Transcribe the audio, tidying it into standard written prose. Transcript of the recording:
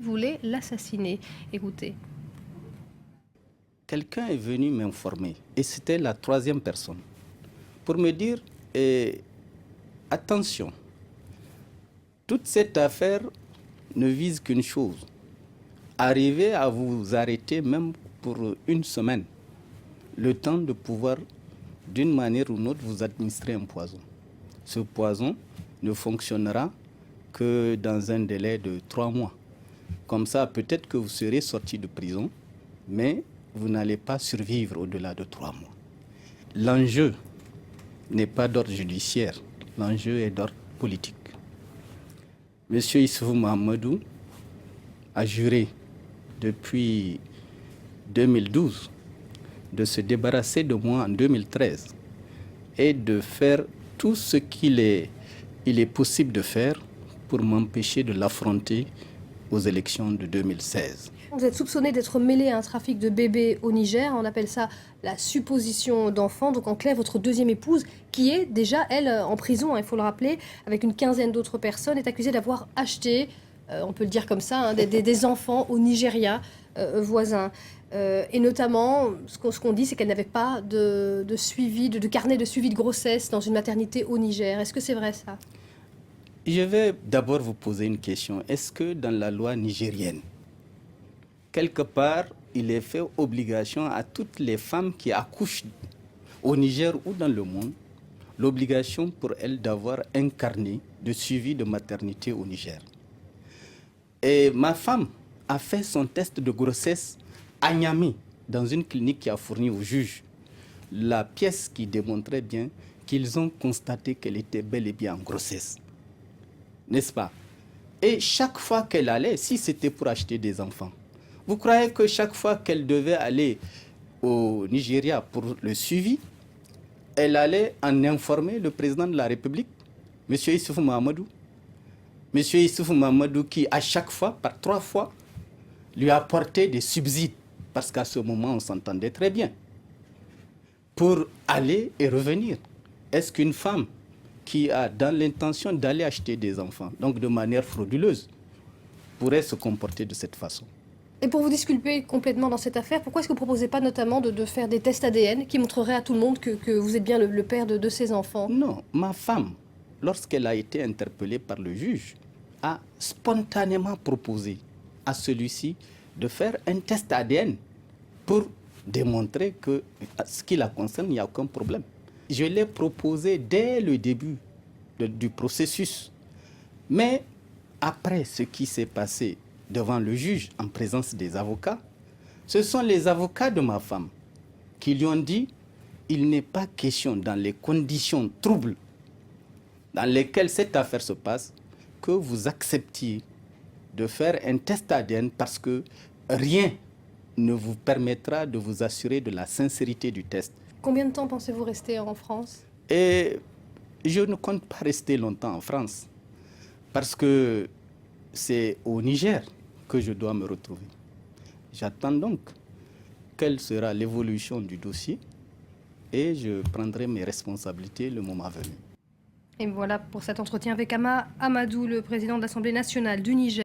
voulait l'assassiner. Écoutez. Quelqu'un est venu m'informer, et c'était la troisième personne, pour me dire attention, toute cette affaire ne vise qu'une chose, arriver à vous arrêter même pour une semaine, le temps de pouvoir, d'une manière ou d'une autre, vous administrer un poison. Ce poison ne fonctionnera que dans un délai de 3 mois. Comme ça, peut-être que vous serez sorti de prison, mais vous n'allez pas survivre au-delà de 3 mois. L'enjeu n'est pas d'ordre judiciaire, l'enjeu est d'ordre politique. Monsieur Issoufou Mahamadou a juré depuis 2012 de se débarrasser de moi en 2013 et de faire tout ce qu'il est possible de faire pour m'empêcher de l'affronter aux élections de 2016. Vous êtes soupçonné d'être mêlé à un trafic de bébés au Niger. On appelle ça la supposition d'enfant. Donc en clair, votre deuxième épouse, qui est déjà, elle, en prison, il faut le rappeler, avec une quinzaine d'autres personnes, est accusée d'avoir acheté, on peut le dire comme ça, hein, des enfants au Nigeria voisin. Et notamment, ce qu'on dit, c'est qu'elle n'avait pas de suivi, de carnet de suivi de grossesse dans une maternité au Niger. Est-ce que c'est vrai ça? Je vais d'abord vous poser une question. Est-ce que dans la loi nigérienne, quelque part, il est fait obligation à toutes les femmes qui accouchent au Niger ou dans le monde, l'obligation pour elles d'avoir un carnet de suivi de maternité au Niger? Et ma femme a fait son test de grossesse à Niamey, dans une clinique qui a fourni au juge la pièce qui démontrait bien qu'ils ont constaté qu'elle était bel et bien en grossesse. N'est-ce pas? Et chaque fois qu'elle allait, si c'était pour acheter des enfants, vous croyez que chaque fois qu'elle devait aller au Nigeria pour le suivi, elle allait en informer le président de la République, M. Issoufou Mahamadou? M. Issoufou Mahamadou qui, à chaque fois, par 3 fois, lui apportait des subsides, parce qu'à ce moment, on s'entendait très bien, pour aller et revenir. Est-ce qu'une femme qui a dans l'intention d'aller acheter des enfants, donc de manière frauduleuse, pourrait se comporter de cette façon? Et pour vous disculper complètement dans cette affaire, pourquoi est-ce que vous ne proposez pas notamment de faire des tests ADN qui montreraient à tout le monde que vous êtes bien le père de ces enfants? Non, ma femme, lorsqu'elle a été interpellée par le juge, a spontanément proposé à celui-ci de faire un test ADN pour démontrer que ce qui la concerne, il n'y a aucun problème. Je l'ai proposé dès le début du processus. Mais après ce qui s'est passé devant le juge en présence des avocats, ce sont les avocats de ma femme qui lui ont dit il n'est pas question dans les conditions troubles dans lesquelles cette affaire se passe que vous acceptiez de faire un test ADN parce que rien ne vous permettra de vous assurer de la sincérité du test. Combien de temps pensez-vous rester en France? Et je ne compte pas rester longtemps en France parce que c'est au Niger que je dois me retrouver. J'attends donc quelle sera l'évolution du dossier et je prendrai mes responsabilités le moment venu. Et voilà pour cet entretien avec Ama Amadou, le président de l'Assemblée nationale du Niger.